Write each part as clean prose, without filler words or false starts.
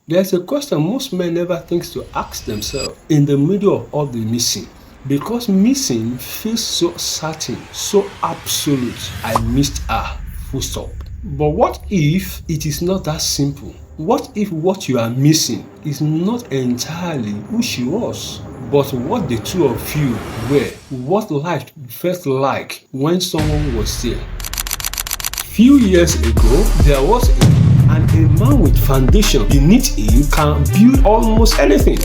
There's a question most men never think to ask themselves in the middle of all the missing. Because missing feels so certain, so absolute. I missed her, full stop. But what if it is not that simple? What if what you are missing is not entirely who she was, but what the two of you were, what life felt like when someone was there? Few years ago, there was a man with foundation beneath him can build almost anything.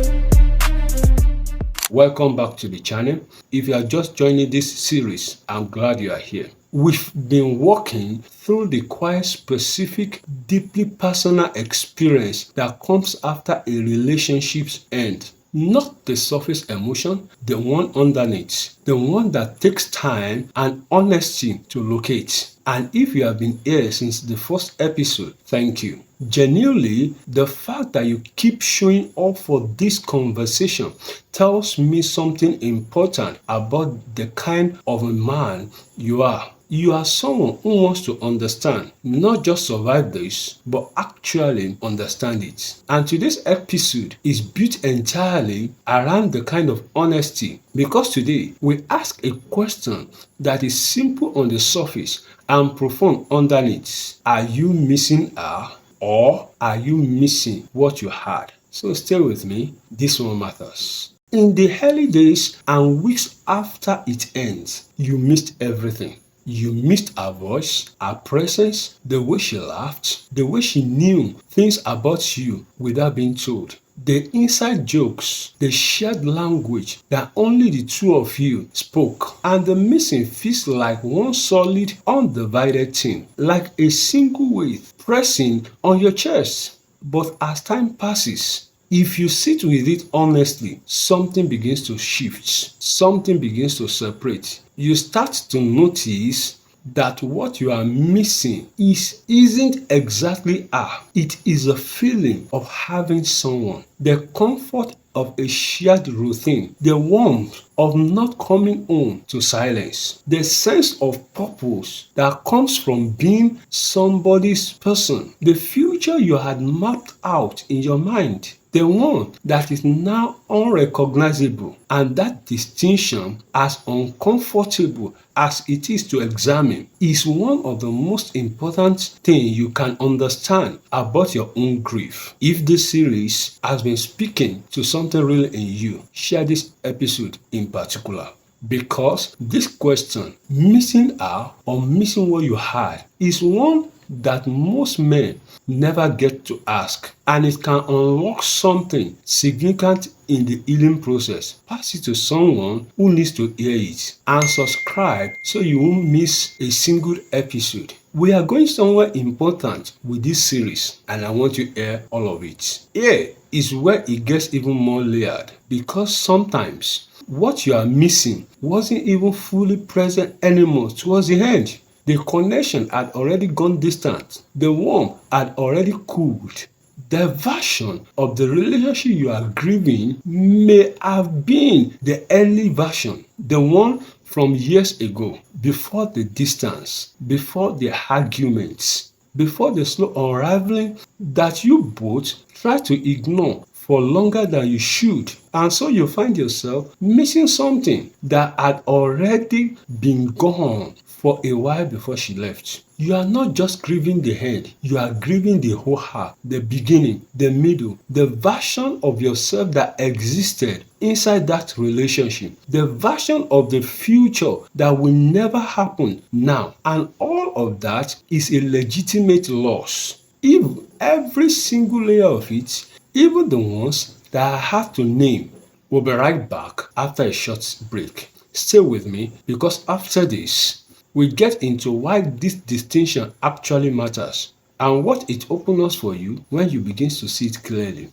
Welcome back to the channel. If you are just joining this series, I'm glad you are here. We've been walking through the quite specific, deeply personal experience that comes after a relationship's end. Not the surface emotion, the one underneath, the one that takes time and honesty to locate. And if you have been here since the first episode, thank you. Genuinely, the fact that you keep showing up for this conversation tells me something important about the kind of a man you are. You are someone who wants to understand, not just survive this, but actually understand it. And today's episode is built entirely around the kind of honesty, because today we ask a question that is simple on the surface and profound underneath. Are you missing her, or are you missing what you had? So stay with me, this one matters. In the early days and weeks after it ends, you missed everything. You missed her voice, her presence, the way she laughed, the way she knew things about you without being told. The inside jokes, the shared language that only the two of you spoke. And the missing feels like one solid, undivided thing, like a single weight pressing on your chest. But as time passes, if you sit with it honestly, something begins to shift, something begins to separate. You start to notice that what you are missing isn't exactly her. It is a feeling of having someone, the comfort of a shared routine, the warmth of not coming home to silence, the sense of purpose that comes from being somebody's person, the future you had mapped out in your mind, the one that is now unrecognizable. And that distinction, as uncomfortable as it is to examine, is one of the most important things you can understand about your own grief. If this series has been speaking to something real in you, share this episode in particular. Because this question, missing her or missing what you had, is one that most men never get to ask, and it can unlock something significant in the healing process. Pass it to someone who needs to hear it, and subscribe so you won't miss a single episode. We are going somewhere important with this series, and I want you to hear all of it. Here is where it gets even more layered, because sometimes what you are missing wasn't even fully present anymore towards the end. The connection had already gone distant. The warmth had already cooled. The version of the relationship you are grieving may have been the early version, the one from years ago, before the distance, before the arguments, before the slow unraveling that you both try to ignore for longer than you should. And so you find yourself missing something that had already been gone for a while before she left. You are not just grieving the end, you are grieving the whole heart, the beginning, the middle, the version of yourself that existed inside that relationship, the version of the future that will never happen now. And all of that is a legitimate loss. If every single layer of it, even the ones that I have to name, we'll be right back after a short break. Stay with me, because after this, we get into why this distinction actually matters and what it opens up for you when you begin to see it clearly.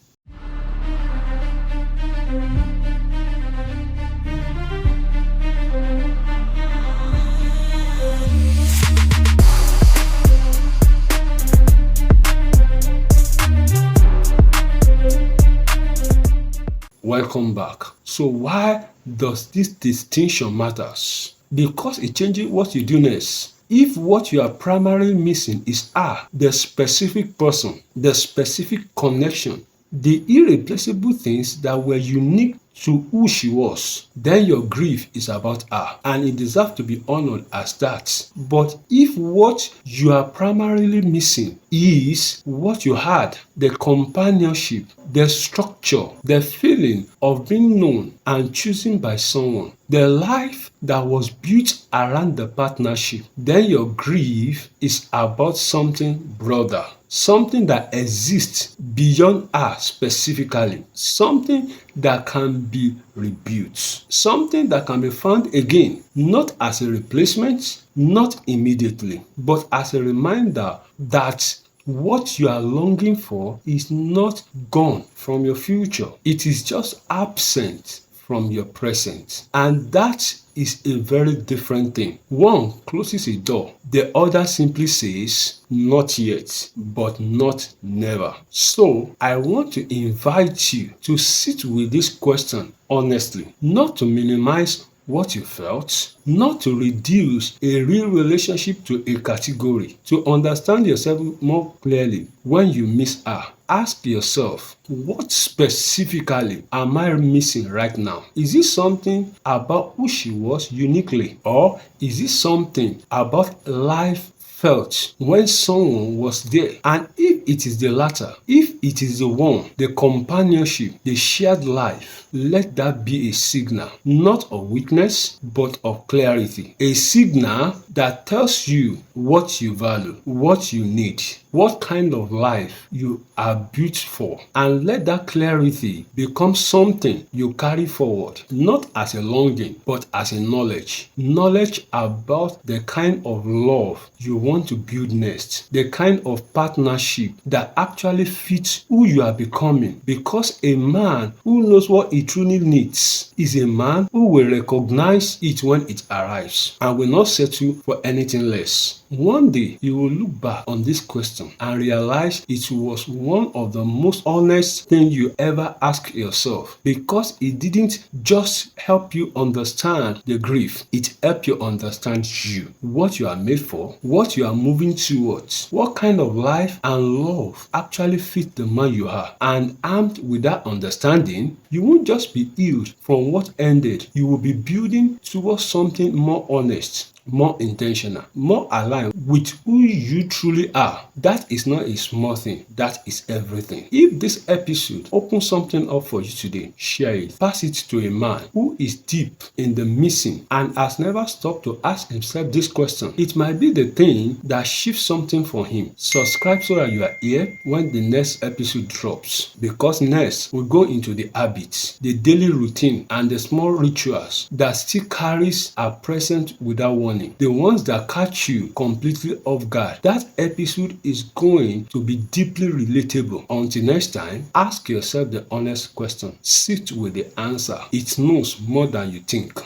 Welcome back. So why does this distinction matters? Because it changes what you do next. If what you are primarily missing is the specific person, the specific connection, the irreplaceable things that were unique to who she was, then your grief is about her and it deserves to be honored as that. But if what you are primarily missing is what you had, the companionship, the structure, the feeling of being known and chosen by someone, the life that was built around the partnership, then your grief is about something broader. Something that exists beyond her specifically, something that can be rebuilt, something that can be found again, not as a replacement, not immediately, but as a reminder that what you are longing for is not gone from your future. It is just absent from your present. And that is a very different thing. One closes a door, the other simply says, not yet, but not never. So I want to invite you to sit with this question honestly, not to minimize what you felt, not to reduce a real relationship to a category, to understand yourself more clearly when you miss her. Ask yourself, what specifically am I missing right now? Is it something about who she was uniquely, or is it something about life felt when someone was there? And if it is the latter, if it is the one, the companionship, the shared life, let that be a signal, not of weakness, but of clarity. A signal that tells you what you value, what you need, what kind of life you are built for. And let that clarity become something you carry forward, not as a longing, but as a knowledge. Knowledge about the kind of love you want to build next, the kind of partnership that actually fits who you are becoming. Because a man who knows what he truly needs is a man who will recognize it when it arrives and will not settle for anything less. One day you will look back on this question and realize it was one of the most honest things you ever asked yourself, because it didn't just help you understand the grief, it helped you understand you, what you are made for, what you are moving towards, what kind of life and love actually fit the man you are. And armed with that understanding, you won't just be healed from what ended, you will be building towards something more honest, more intentional, more aligned with who you truly are. That is not a small thing, that is everything. If this episode opens something up for you today, share it. Pass it to a man who is deep in the missing and has never stopped to ask himself this question. It might be the thing that shifts something for him. Subscribe so that you are here when the next episode drops, because next we'll go into the habits, the daily routine, and the small rituals that still carries our present without warning. The ones that catch you completely off guard. That episode is going to be deeply relatable. Until next time, ask yourself the honest question. Sit with the answer. It knows more than you think.